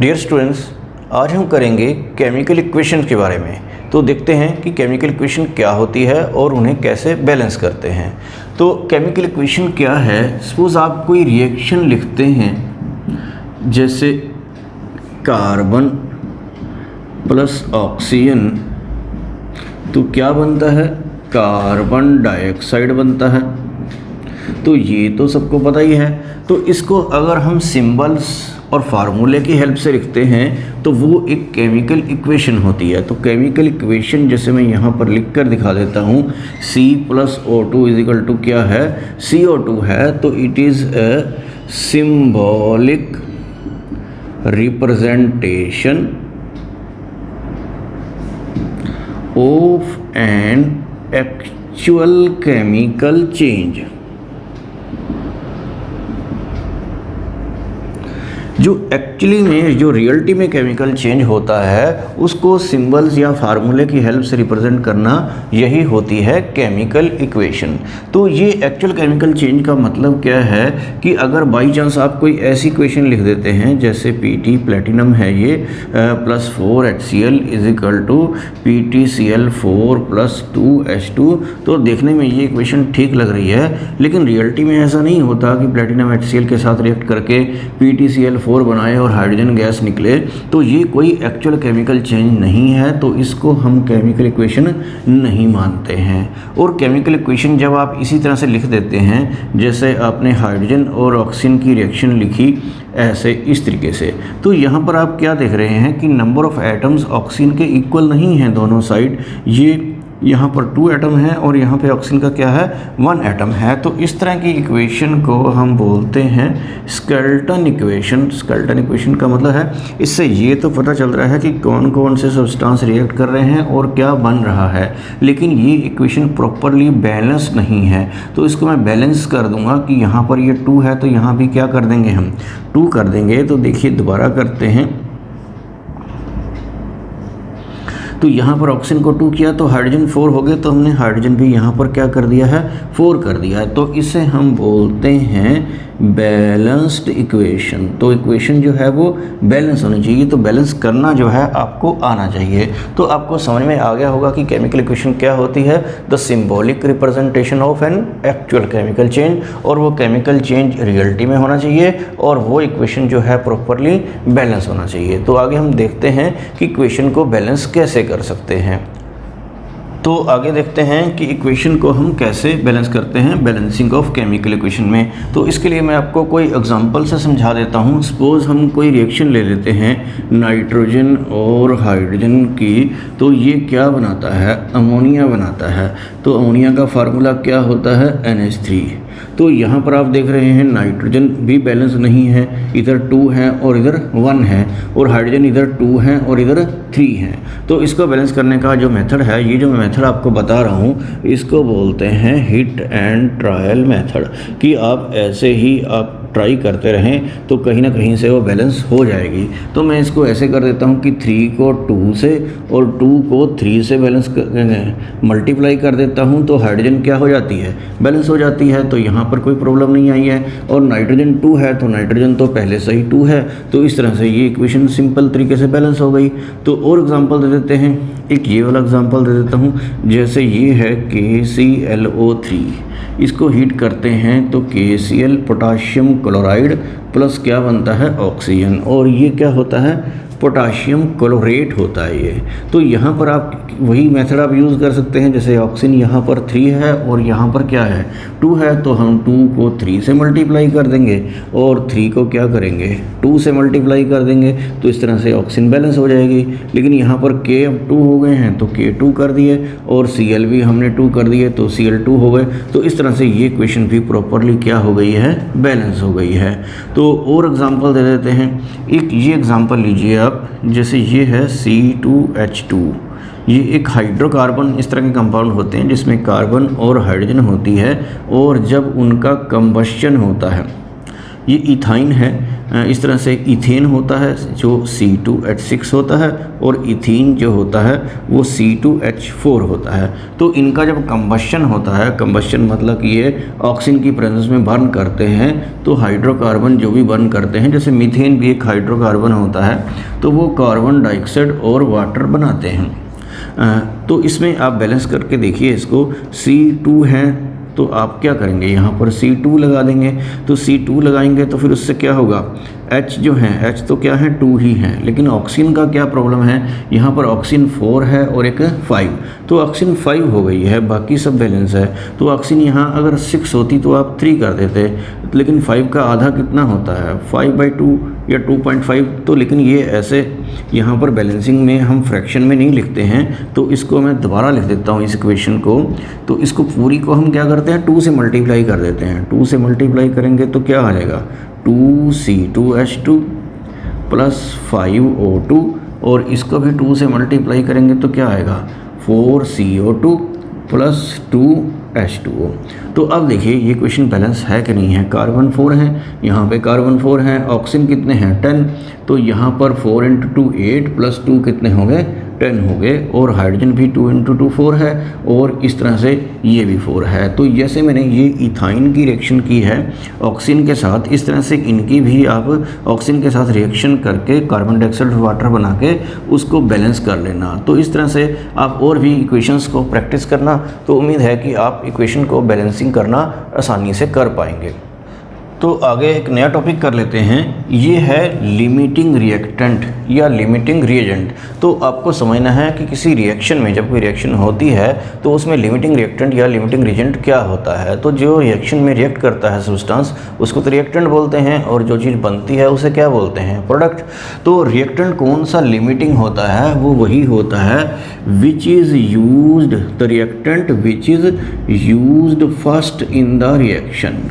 Dear students, आज हम करेंगे केमिकल इक्वेशन के बारे में। तो देखते हैं कि केमिकल इक्वेशन क्या होती है और उन्हें कैसे बैलेंस करते हैं। तो केमिकल इक्वेशन क्या है, सपोज आप कोई रिएक्शन लिखते हैं जैसे कार्बन प्लस ऑक्सीजन, तो क्या बनता है, कार्बन डाइऑक्साइड बनता है। तो ये तो सबको पता ही है। तो इसको अगर हम सिंबल्स और फार्मूले की हेल्प से लिखते हैं तो वो एक केमिकल इक्वेशन होती है। तो केमिकल इक्वेशन जैसे मैं यहाँ पर लिख कर दिखा देता हूँ, C+O2 इजिकल टू क्या है, CO2 है। तो it is a symbolic representation of an actual chemical change. जो एक्चुअली में जो रियलिटी में केमिकल चेंज होता है उसको सिंबल्स या फार्मूले की हेल्प से रिप्रेजेंट करना, यही होती है केमिकल इक्वेशन। तो ये एक्चुअल केमिकल चेंज का मतलब क्या है कि अगर बाई चांस आप कोई ऐसी इक्वेशन लिख देते हैं जैसे Pt प्लेटिनम है ये plus 4 HCl is equal to PtCl4 plus 2H2, तो देखने में ये इक्वेशन ठीक लग रही है, लेकिन रियलिटी में ऐसा नहीं होता कि प्लेटिनम HCl के साथ रिएक्ट करके PtCl4 बनाए और हाइड्रोजन गैस निकले। तो ये कोई एक्चुअल केमिकल चेंज नहीं है, तो इसको हम केमिकल इक्वेशन नहीं मानते हैं। और केमिकल इक्वेशन जब आप इसी तरह से लिख देते हैं जैसे आपने हाइड्रोजन और ऑक्सीजन की रिएक्शन लिखी ऐसे इस तरीके से, तो यहाँ पर आप क्या देख रहे हैं कि नंबर ऑफ एटम्स ऑक्सीजन के इक्वल नहीं हैं दोनों साइड। ये यहाँ पर 2 एटम है और यहाँ पे ऑक्सीजन का क्या है, 1 एटम है। तो इस तरह की इक्वेशन को हम बोलते हैं स्केलेटन इक्वेशन। स्केलेटन इक्वेशन का मतलब है, इससे ये तो पता चल रहा है कि कौन कौन से सब्सटेंस रिएक्ट कर रहे हैं और क्या बन रहा है, लेकिन ये इक्वेशन प्रॉपरली बैलेंस नहीं है। तो इसको मैं बैलेंस कर दूंगा कि यहाँ पर ये 2 है तो यहाँ भी क्या कर देंगे, हम 2 कर देंगे। तो देखिए दोबारा करते हैं, तो यहाँ पर ऑक्सीजन को 2 किया तो हाइड्रोजन 4 हो गए, तो हमने हाइड्रोजन भी यहाँ पर क्या कर दिया है, 4 कर दिया है। तो इसे हम बोलते हैं बैलेंस्ड इक्वेशन। तो इक्वेशन जो है वो बैलेंस होनी चाहिए, तो बैलेंस करना जो है आपको आना चाहिए। तो आपको समझ में आ गया होगा कि केमिकल इक्वेशन क्या होती है, the symbolic representation of an actual chemical change, और वो केमिकल चेंज रियलिटी में होना चाहिए और वो इक्वेशन जो है प्रॉपरली बैलेंस होना चाहिए। तो आगे हम देखते हैं कि इक्वेशन को बैलेंस कैसे कर सकते हैं। तो आगे देखते हैं कि इक्वेशन को हम कैसे बैलेंस करते हैं बैलेंसिंग ऑफ केमिकल इक्वेशन में। तो इसके लिए मैं आपको कोई एग्जांपल से समझा देता हूँ। सपोज हम कोई रिएक्शन ले लेते हैं नाइट्रोजन और हाइड्रोजन की, तो ये क्या बनाता है, अमोनिया बनाता है। तो अमोनिया का फार्मूला क्या होता है, NH3। तो यहाँ पर आप देख रहे हैं नाइट्रोजन भी बैलेंस नहीं है, इधर 2 है और इधर 1 है, और हाइड्रोजन इधर 2 है और इधर 3 है। तो इसको बैलेंस करने का जो मेथड है, ये जो मेथड आपको बता रहा हूँ, इसको बोलते हैं हिट एंड ट्रायल मेथड, कि आप ऐसे ही आप ट्राई करते रहें तो कहीं ना कहीं से वो बैलेंस हो जाएगी। तो मैं इसको ऐसे कर देता हूँ कि 3 को 2 से और 2 को 3 से बैलेंस मल्टीप्लाई कर देता हूँ, तो हाइड्रोजन क्या हो जाती है, बैलेंस हो जाती है। तो यहाँ पर कोई प्रॉब्लम नहीं आई है। और नाइट्रोजन 2 है तो नाइट्रोजन तो पहले से ही 2 है, तो इस तरह से ये इक्वेशन सिंपल तरीके से बैलेंस हो गई। तो और एग्जांपल दे देते हैं, एक ये वाला एग्जांपल दे देता हूँ, जैसे ये है KClO3, इसको हीट करते हैं तो KCl पोटाशियम क्लोराइड प्लस क्या बनता है, ऑक्सीजन, और ये क्या होता है, पोटाशियम क्लोरेट होता है ये। तो यहाँ पर आप वही मेथड आप यूज़ कर सकते हैं, जैसे ऑक्सीजन यहाँ पर 3 है और यहाँ पर क्या है, 2 है, तो हम 2 को 3 से मल्टीप्लाई कर देंगे और 3 को क्या करेंगे, 2 से मल्टीप्लाई कर देंगे। तो इस तरह से ऑक्सीजन बैलेंस हो जाएगी। लेकिन यहाँ पर K अब 2 हो गए हैं तो K2 कर दिए, और Cl भी हमने 2 कर दिए तो Cl2 हो गए। तो इस तरह से ये इक्वेशन भी प्रॉपरली क्या हो गई है, बैलेंस हो गई है। तो और एग्जाम्पल दे देते हैं, एक ये एग्जाम्पल लीजिए आप, जैसे ये है C2H2, ये एक हाइड्रोकार्बन इस तरह के कंपाउंड होते हैं जिसमें कार्बन और हाइड्रोजन होती है, और जब उनका कंबस्शन होता है, ये इथाइन है इस तरह से इथेन होता है जो C2H6 होता है और इथीन जो होता है वो C2H4 होता है। तो इनका जब कंबशन होता है, कंबशन मतलब कि ये ऑक्सीजन की प्रेजेंस में बर्न करते हैं, तो हाइड्रोकार्बन जो भी बर्न करते हैं, जैसे मीथेन भी एक हाइड्रोकार्बन होता है, तो वो कार्बन डाइऑक्साइड और वाटर बनाते हैं। तो इसमें आप बैलेंस करके देखिए, इसको C2 है तो आप क्या करेंगे, यहाँ पर C2 लगा देंगे। तो C2 लगाएंगे तो फिर उससे क्या होगा, H जो है, H तो क्या है 2 ही है, लेकिन ऑक्सीजन का क्या प्रॉब्लम है, यहाँ पर ऑक्सीजन 4 है और एक 5, तो ऑक्सीजन 5 हो गई है, बाकी सब बैलेंस है। तो ऑक्सीजन यहाँ अगर 6 होती तो आप 3 कर देते, लेकिन 5 का आधा कितना होता है 5/2 या 2.5। तो लेकिन ये ऐसे यहाँ पर बैलेंसिंग में हम फ्रैक्शन में नहीं लिखते हैं, तो इसको मैं दोबारा लिख देता हूँ इस इक्वेशन को। तो इसको पूरी को हम क्या करते हैं 2 से मल्टीप्लाई कर देते हैं। 2 से मल्टीप्लाई करेंगे तो क्या आ जाएगा 2C2H2 प्लस 5O2, और इसको भी 2 से मल्टीप्लाई करेंगे तो क्या आएगा 4CO2 प्लस 2H2O। तो अब देखिए ये क्वेश्चन बैलेंस है कि नहीं है। कार्बन 4 है, यहाँ पे कार्बन 4 है, ऑक्सीजन कितने हैं 10, तो यहाँ पर 4 × 2 8 प्लस 2 कितने हो गए 10 हो गए, और हाइड्रोजन भी 2 × 2 4 है, और इस तरह से ये भी 4 है। तो जैसे मैंने ये इथाइन की रिएक्शन की है ऑक्सीजन के साथ, इस तरह से इनकी भी आप ऑक्सीजन के साथ रिएक्शन करके कार्बन डाइऑक्साइड वाटर बना के उसको बैलेंस कर लेना। तो इस तरह से आप और भी इक्वेशंस को प्रैक्टिस करना, तो उम्मीद है कि आप इक्वेशन को बैलेंसिंग करना आसानी से कर पाएंगे। तो आगे एक नया टॉपिक कर लेते हैं, ये है लिमिटिंग रिएक्टेंट या लिमिटिंग रिएजेंट। तो आपको समझना है कि किसी रिएक्शन में जब कोई रिएक्शन होती है तो उसमें लिमिटिंग रिएक्टेंट या लिमिटिंग रिएजेंट क्या होता है। तो जो रिएक्शन में रिएक्ट करता है सब्सटेंस उसको तो रिएक्टेंट बोलते हैं, और जो चीज़ बनती है उसे क्या बोलते हैं प्रोडक्ट। तो रिएक्टेंट कौन सा लिमिटिंग होता है, वो वही होता है which is used, the reactant which is used first in the reaction.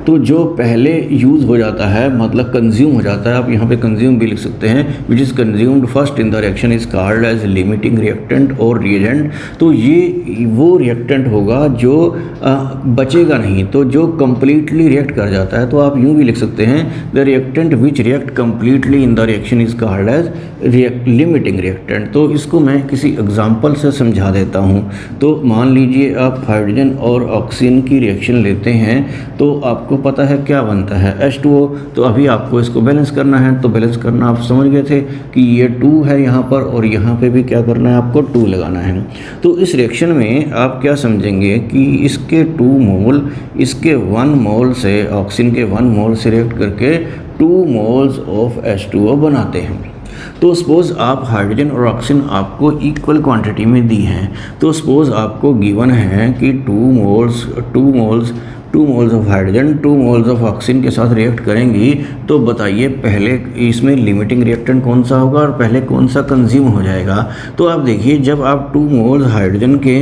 तो जो पहले यूज़ हो जाता है मतलब कंज्यूम हो जाता है, आप यहाँ पे कंज्यूम भी लिख सकते हैं, which is consumed first in the reaction is called as limiting reactant और रिएजेंट। तो ये वो रिएक्टेंट होगा जो बचेगा नहीं, तो जो कम्प्लीटली रिएक्ट कर जाता है। तो आप यूँ भी लिख सकते हैं the reactant which react completely in the reaction is called as limiting reactant. तो इसको मैं किसी एग्जाम्पल से समझा देता हूँ। तो मान लीजिए आप हाइड्रोजन और ऑक्सीजन की रिएक्शन लेते हैं, तो आपको पता है क्या बनता है H2O। तो अभी आपको इसको बैलेंस करना है, तो बैलेंस करना आप समझ गए थे कि ये 2 है यहाँ पर, और यहाँ पे भी क्या करना है आपको 2 लगाना है। तो इस रिएक्शन में आप क्या समझेंगे कि इसके 2 मोल इसके 1 मोल से ऑक्सीजन के 1 मोल से रिएक्ट करके 2 मोल्स ऑफ H2O बनाते हैं। तो सपोज़ आप हाइड्रोजन और ऑक्सीजन आपको इक्वल क्वांटिटी में दी हैं, तो सपोज़ आपको गिवन है कि 2 moles of hydrogen 2 moles of oxygen के साथ रिएक्ट करेंगी। तो बताइए पहले इसमें लिमिटिंग रिएक्टेंट कौन सा होगा और पहले कौन सा कंज्यूम हो जाएगा। तो आप देखिए जब आप 2 मोल्स हाइड्रोजन के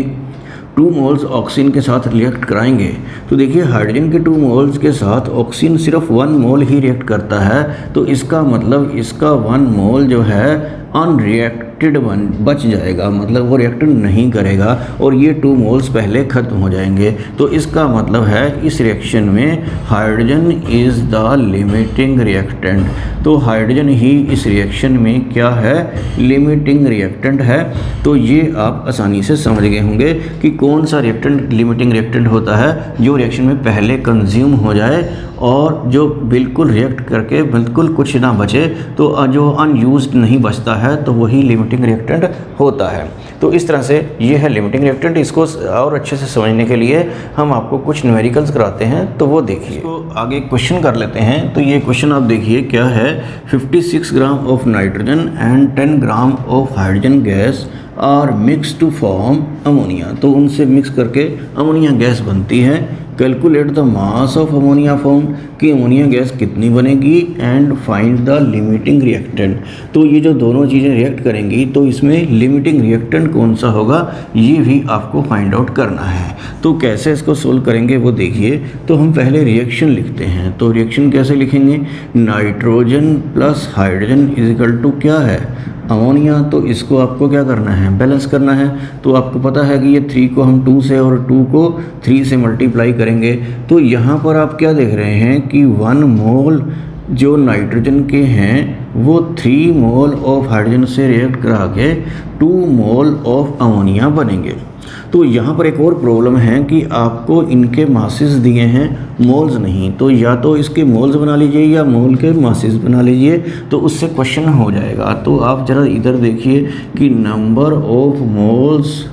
2 मोल्स ऑक्सीजन के साथ रिएक्ट कराएंगे, तो देखिए हाइड्रोजन के 2 मोल्स के साथ ऑक्सीजन सिर्फ 1 मोल ही रिएक्ट करता है। तो इसका मतलब इसका 1 मोल जो है अनरिएक्टेड बच जाएगा, मतलब वो रिएक्ट नहीं करेगा, और ये 2 मोल्स पहले ख़त्म हो जाएंगे। तो इसका मतलब है इस रिएक्शन में hydrogen is the limiting reactant. तो हाइड्रोजन ही इस रिएक्शन में क्या है लिमिटिंग रिएक्टेंट है। तो ये आप आसानी से समझ गए होंगे कि कौन सा रिएक्टेंट लिमिटिंग रिएक्टेंट होता है, जो रिएक्शन में पहले कंज्यूम हो जाए और जो बिल्कुल रिएक्ट करके बिल्कुल कुछ ना बचे, तो जो अनयूज्ड नहीं बचता है तो वही लिमिटिंग रिएक्टेंट होता है। तो इस तरह से ये है लिमिटिंग रिएक्टेंट। इसको और अच्छे से समझने के लिए हम आपको कुछ न्यूमेरिकल्स कराते हैं, तो वो देखिए। तो आगे क्वेश्चन कर लेते हैं। तो ये क्वेश्चन आप देखिए क्या है, 56 gram of nitrogen and 10 gram of hydrogen gas are mix to form ammonia. तो उनसे मिक्स करके अमोनिया गैस बनती है। Calculate the mass of ammonia form, कि अमोनिया गैस कितनी बनेगी, and find the limiting reactant. तो ये जो दोनों चीज़ें रिएक्ट करेंगी तो इसमें लिमिटिंग रिएक्टेंट कौन सा होगा ये भी आपको फाइंड आउट करना है। तो कैसे इसको सोल्व करेंगे वो देखिए। तो हम पहले रिएक्शन लिखते हैं। तो रिएक्शन कैसे लिखेंगे, nitrogen plus hydrogen is equal to क्या है अमोनिया, तो इसको आपको क्या करना है, बैलेंस करना है। तो आपको पता है कि ये 3 को हम 2 से और 2 को 3 से मल्टीप्लाई करेंगे। तो यहाँ पर आप क्या देख रहे हैं कि 1 मोल जो नाइट्रोजन के हैं वो 3 मोल ऑफ हाइड्रोजन से रिएक्ट करा के 2 मोल ऑफ अमोनिया बनेंगे। तो यहाँ पर एक और प्रॉब्लम है कि आपको इनके मासेस दिए हैं, मोल्स नहीं। तो या तो इसके मोल्स बना लीजिए या मोल के मासेस बना लीजिए, तो उससे क्वेश्चन हो जाएगा। तो आप ज़रा इधर देखिए कि नंबर ऑफ मोल्स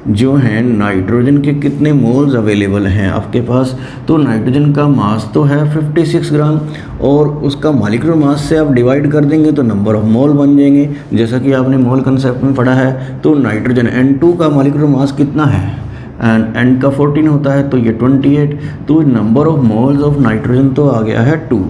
जो हैं नाइट्रोजन के कितने मोल्स अवेलेबल हैं आपके पास। तो नाइट्रोजन का मास तो है 56 ग्राम और उसका मॉलिक्यूलर मास से आप डिवाइड कर देंगे तो नंबर ऑफ मोल बन जाएंगे, जैसा कि आपने मोल कंसेप्ट में पढ़ा है। तो नाइट्रोजन N2 का मॉलिक्यूलर मास कितना है, N का 14 होता है, तो ये 28। तो number of moles of nitrogen तो आ गया है 2।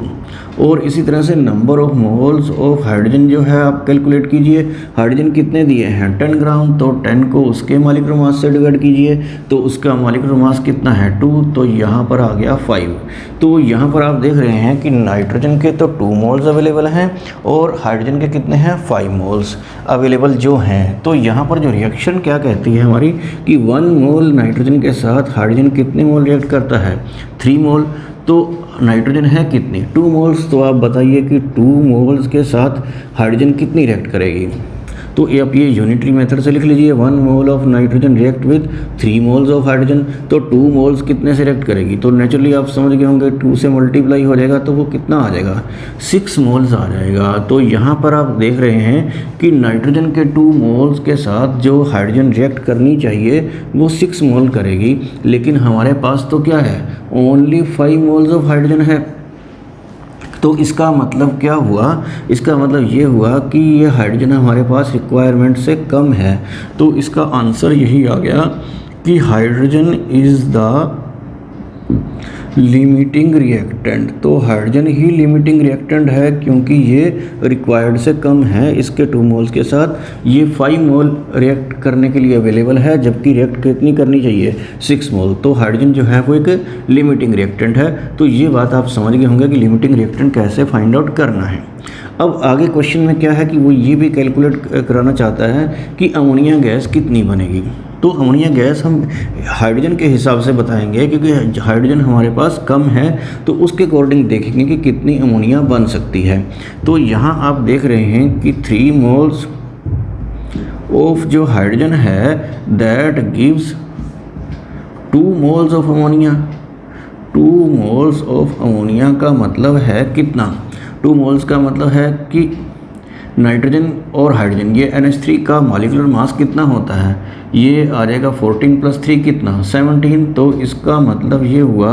और इसी तरह से number of moles of hydrogen जो है आप कैलकुलेट कीजिए। हाइड्रोजन कितने दिए हैं, 10 ग्राम, तो 10 को उसके मॉलिक्यूलर मास से डिवाइड कीजिए तो उसका मॉलिक्यूलर मास कितना है 2, तो यहाँ पर आ गया 5। तो यहाँ पर आप देख रहे हैं कि नाइट्रोजन के तो 2 मोल्स अवेलेबल हैं और हाइड्रोजन के कितने हैं, 5 मोल्स अवेलेबल जो हैं। तो यहाँ पर जो रिएक्शन क्या कहती है हमारी कि 1 मोल नाइट्रोजन के साथ हाइड्रोजन कितने मोल रिएक्ट करता है, 3 मोल। तो नाइट्रोजन है कितनी, 2 मोल्स। तो आप बताइए कि 2 मोल्स के साथ हाइड्रोजन कितनी रिएक्ट करेगी। तो ये आप ये यूनिटरी मेथड से लिख लीजिए, 1 mole of nitrogen react with 3 moles of hydrogen. तो 2 मोल्स कितने से रिएक्ट करेगी, तो नेचुरली आप समझ गए होंगे 2 से मल्टीप्लाई हो जाएगा तो वो कितना आ जाएगा, 6 मोल्स आ जाएगा। तो यहाँ पर आप देख रहे हैं कि नाइट्रोजन के 2 मोल्स के साथ जो हाइड्रोजन रिएक्ट करनी चाहिए वो 6 मोल करेगी, लेकिन हमारे पास तो क्या है, ओनली 5 मोल्स ऑफ हाइड्रोजन है। तो इसका मतलब क्या हुआ, इसका मतलब ये हुआ कि ये हाइड्रोजन हमारे पास रिक्वायरमेंट से कम है। तो इसका आंसर यही आ गया कि hydrogen is the limiting reactant. तो हाइड्रोजन ही लिमिटिंग रिएक्टेंट है क्योंकि ये रिक्वायर्ड से कम है। इसके 2 मोल्स के साथ ये 5 मोल रिएक्ट करने के लिए अवेलेबल है, जबकि रिएक्ट कितनी करनी चाहिए, 6 मोल। तो हाइड्रोजन जो है वो एक लिमिटिंग रिएक्टेंट है। तो ये बात आप समझ गए होंगे कि लिमिटिंग रिएक्टेंट कैसे फाइंड आउट करना है। अब आगे क्वेश्चन में क्या है कि वो ये भी कैलकुलेट कराना चाहता है कि अमोनिया गैस कितनी बनेगी। तो अमोनिया गैस हम हाइड्रोजन के हिसाब से बताएंगे क्योंकि हाइड्रोजन हमारे पास कम है, तो उसके अकॉर्डिंग देखेंगे कि कितनी अमोनिया बन सकती है। तो यहाँ आप देख रहे हैं कि 3 मोल्स ऑफ जो हाइड्रोजन है that gives 2 moles of ammonia. 2 moles of ammonia का मतलब है कितना, 2 मोल्स का मतलब है कि नाइट्रोजन और हाइड्रोजन ये NH3 का मॉलिक्यूलर मास कितना होता है, ये आ जाएगा 14 + 3 कितना 17। तो इसका मतलब ये हुआ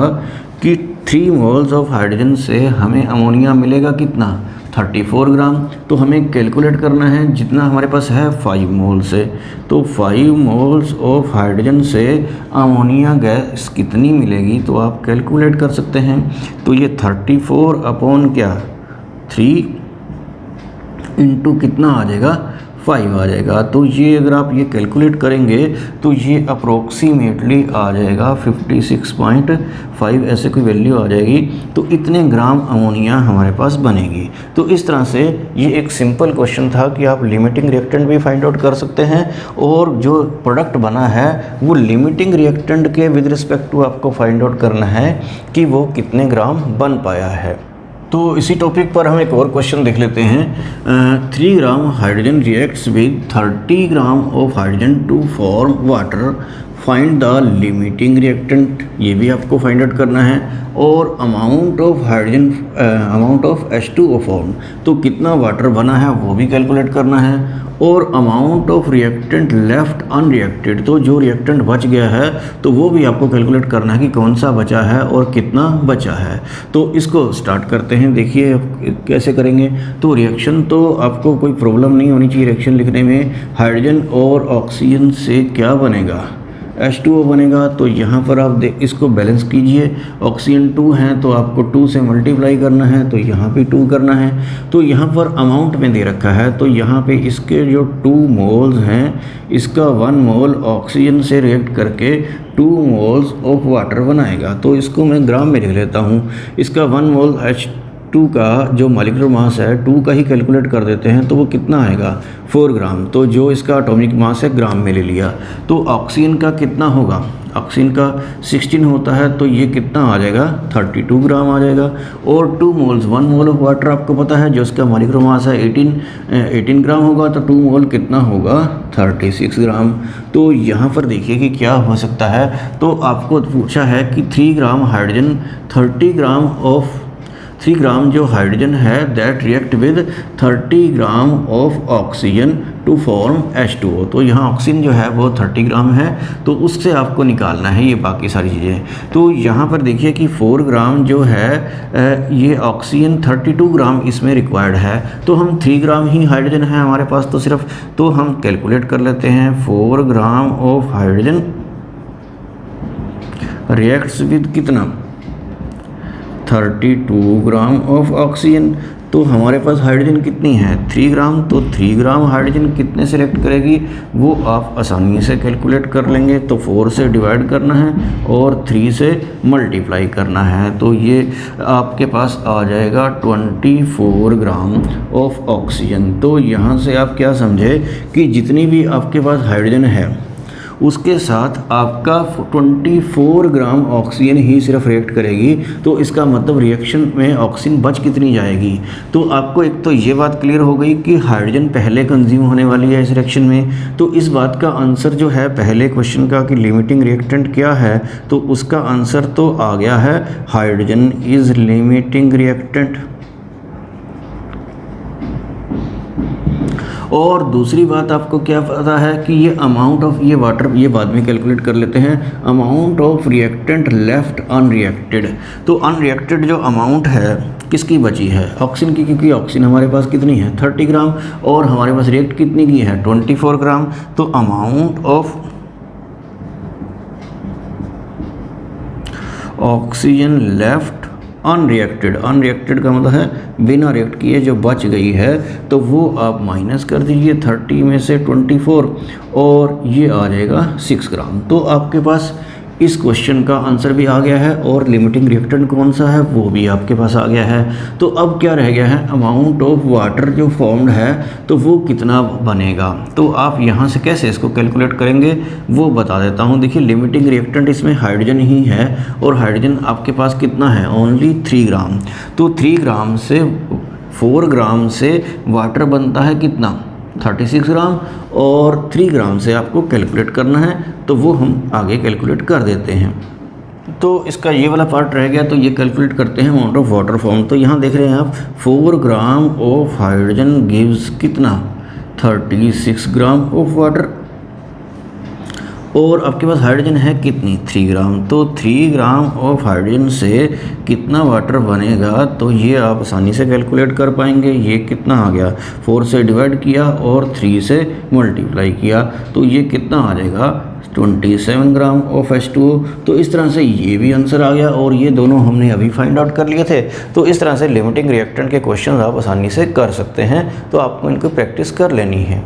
कि 3 मोल्स ऑफ हाइड्रोजन से हमें अमोनिया मिलेगा कितना, 34 ग्राम। तो हमें कैलकुलेट करना है जितना हमारे पास है 5 मोल से। तो 5 मोल्स ऑफ हाइड्रोजन से अमोनिया गैस कितनी मिलेगी, तो आप कैलकुलेट कर सकते हैं। तो ये 34 अपॉन क्या 3 इंटू कितना आ जाएगा, 5 आ जाएगा। तो ये अगर आप ये कैलकुलेट करेंगे तो ये अप्रोक्सीमेटली आ जाएगा 56.5 ऐसे कोई वैल्यू आ जाएगी। तो इतने ग्राम अमोनिया हमारे पास बनेगी। तो इस तरह से ये एक सिंपल क्वेश्चन था कि आप लिमिटिंग रिएक्टेंट भी फाइंड आउट कर सकते हैं और जो प्रोडक्ट बना है वो लिमिटिंग रिएक्टेंट के विद रिस्पेक्ट टू आपको फाइंड आउट करना है कि वो कितने ग्राम बन पाया है। तो इसी टॉपिक पर हम एक और क्वेश्चन देख लेते हैं। 3 gram hydrogen reacts with 30 gram of hydrogen to form water, find the limiting reactant, ये भी आपको फाइंड आउट करना है। और amount of hydrogen amount of H2O form, तो कितना वाटर बना है वो भी कैलकुलेट करना है। और amount of reactant left unreacted, तो जो रिएक्टेंट बच गया है तो वो भी आपको कैलकुलेट करना है कि कौन सा बचा है और कितना बचा है। तो इसको स्टार्ट करते हैं, देखिए कैसे करेंगे। तो रिएक्शन तो आपको कोई प्रॉब्लम नहीं होनी चाहिए रिएक्शन लिखने में। हाइड्रोजन और ऑक्सीजन से क्या बनेगा, H2O बनेगा। तो यहाँ पर आप इसको बैलेंस कीजिए। ऑक्सीजन 2 है तो आपको 2 से मल्टीप्लाई करना है, तो यहाँ पे 2 करना है। तो यहाँ पर अमाउंट में दे रखा है, तो यहाँ पे इसके जो 2 मोल्स हैं इसका 1 मोल ऑक्सीजन से रिएक्ट करके 2 मोल्स ऑफ वाटर बनाएगा। तो इसको मैं ग्राम में लिख लेता हूँ। इसका 1 मोल H2 का जो मॉलिक्यूलर मास है 2 का ही कैलकुलेट कर देते हैं तो वो कितना आएगा 4 ग्राम। तो जो इसका एटॉमिक मास है ग्राम में ले लिया। तो ऑक्सीजन का कितना होगा, ऑक्सीजन का 16 होता है तो ये कितना आ जाएगा 32 ग्राम आ जाएगा। और 2 मोल्स 1 मोल ऑफ वाटर आपको पता है जो इसका मॉलिक्यूलर मास है 18 ग्राम होगा, तो 2 मोल कितना होगा 36 ग्राम। तो यहाँ पर देखिए कि क्या हो सकता है। तो आपको पूछा है कि 3 ग्राम हाइड्रोजन 3 ग्राम जो हाइड्रोजन है that react with 30 gram of oxygen to form H2O। तो यहाँ ऑक्सीजन जो है वो 30 ग्राम है, तो उससे आपको निकालना है ये बाकी सारी चीज़ें। तो यहाँ पर देखिए कि 4 ग्राम जो है ये ऑक्सीजन 32 ग्राम इसमें रिक्वायर्ड है, तो हम 3 ग्राम ही हाइड्रोजन है हमारे पास तो सिर्फ, तो हम कैलकुलेट कर लेते हैं 4 ग्राम ऑफ हाइड्रोजन रिएक्ट्स विद कितना 32 ग्राम ऑफ ऑक्सीजन। तो हमारे पास हाइड्रोजन कितनी है 3 ग्राम, तो 3 ग्राम हाइड्रोजन कितने सेलेक्ट करेगी वो आप आसानी से कैलकुलेट कर लेंगे। तो 4 से डिवाइड करना है और 3 से मल्टीप्लाई करना है, तो ये आपके पास आ जाएगा 24 ग्राम ऑफ ऑक्सीजन। तो यहाँ से आप क्या समझे कि जितनी भी आपके पास हाइड्रोजन है उसके साथ आपका 24 ग्राम ऑक्सीजन ही सिर्फ रिएक्ट करेगी। तो इसका मतलब रिएक्शन में ऑक्सीजन बच कितनी जाएगी। तो आपको एक तो ये बात क्लियर हो गई कि हाइड्रोजन पहले कंज्यूम होने वाली है इस रिएक्शन में। तो इस बात का आंसर जो है पहले क्वेश्चन का कि लिमिटिंग रिएक्टेंट क्या है, तो उसका आंसर तो आ गया है हाइड्रोजन इज लिमिटिंग रिएक्टेंट। और दूसरी बात आपको क्या पता है कि ये अमाउंट ऑफ ये वाटर ये बाद में कैलकुलेट कर लेते हैं, amount of reactant left unreacted. तो अनरिएक्टेड जो अमाउंट है किसकी बची है ऑक्सीजन की, क्योंकि ऑक्सीजन हमारे पास कितनी है 30 ग्राम और हमारे पास रिएक्ट कितनी की है 24 ग्राम। तो amount of oxygen left unreacted, unreacted का मतलब है बिना रिएक्ट किए जो बच गई है, तो वो आप माइनस कर दीजिए 30 में से 24 और ये आ जाएगा 6 ग्राम। तो आपके पास इस क्वेश्चन का आंसर भी आ गया है और लिमिटिंग रिएक्टेंट कौन सा है वो भी आपके पास आ गया है। तो अब क्या रह गया है अमाउंट ऑफ वाटर जो फॉर्म्ड है तो वो कितना बनेगा। तो आप यहाँ से कैसे इसको कैलकुलेट करेंगे वो बता देता हूँ। देखिए लिमिटिंग रिएक्टेंट इसमें हाइड्रोजन ही है और हाइड्रोजन आपके पास कितना है ओनली 3 ग्राम। तो 3 ग्राम से 4 ग्राम से वाटर बनता है कितना 36 ग्राम और 3 ग्राम से आपको कैलकुलेट करना है, तो वो हम आगे कैलकुलेट कर देते हैं। तो इसका ये वाला पार्ट रह गया, तो ये कैलकुलेट करते हैं अमाउंट ऑफ वाटर फॉर्म। तो यहाँ देख रहे हैं आप 4 ग्राम ऑफ हाइड्रोजन गिव्स कितना 36 ग्राम ऑफ वाटर और आपके पास हाइड्रोजन है कितनी 3 ग्राम। तो 3 ग्राम ऑफ हाइड्रोजन से कितना वाटर बनेगा तो ये आप आसानी से कैलकुलेट कर पाएंगे। ये कितना आ गया 4 से डिवाइड किया और 3 से मल्टीप्लाई किया, तो ये कितना आ जाएगा 27 ग्राम ऑफ H2O। तो इस तरह से ये भी आंसर आ गया और ये दोनों हमने अभी फाइंड आउट कर लिए थे। तो इस तरह से लिमिटिंग रिएक्टेंट के क्वेश्चन आप आसानी से कर सकते हैं, तो आपको इनको प्रैक्टिस कर लेनी है।